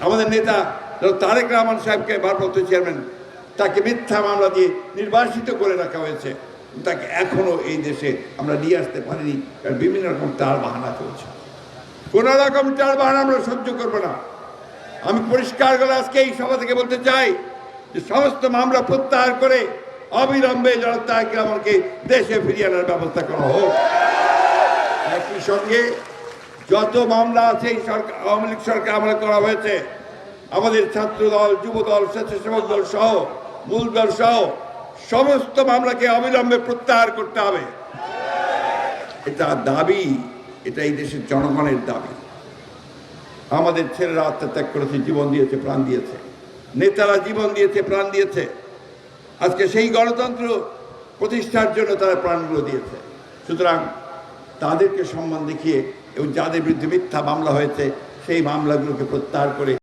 আমাদের নেতা তারেক রহমান সাহেবকে ভারপ্রাপ্ত চেয়ারম্যান, তাকে মিথ্যা মামলা দিয়ে নির্বাসিত করে রাখা হয়েছে। তাকে এখনো এই দেশে আমরা নিয়ে আসতে পারিনি, কারণ বিভিন্ন রকম টাল বাহানা চলছে। কোনো রকম টাল বাহানা আমরা সহ্য করবো না। আমি পরিষ্কার করে আজকে এই সভা থেকে বলতে চাই যে সমস্ত মামলা প্রত্যাহার করে অবিলম্বে জনাব তারেক রহমানকে দেশে ফিরিয়ে আনার ব্যবস্থা করা হোক। একই সঙ্গে যত মামলা আছে এই সরকার, আওয়ামী লীগ সরকার আমলে করা হয়েছে, আমাদের ছাত্র দল, যুব দল, স্বেচ্ছাসেবক দল সহ মূল দল সহ সমস্ত মামলাকে অবিলম্বে প্রত্যাহার করতে হবে। এটা দাবি, এটা এই দেশের জনগণের দাবি। আমাদের ছেলেরা আত্মত্যাগ করেছে, জীবন দিয়েছে, প্রাণ দিয়েছে, নেতারা জীবন দিয়েছে, প্রাণ দিয়েছে। আজকে সেই গণতন্ত্র প্রতিষ্ঠার জন্য তারা প্রাণগুলো দিয়েছে। সুতরাং তাদেরকে সম্মান দেখিয়ে এবং যাদের বিরুদ্ধে মিথ্যা মামলা হয়েছে সেই মামলাগুলোকে প্রত্যাহার করে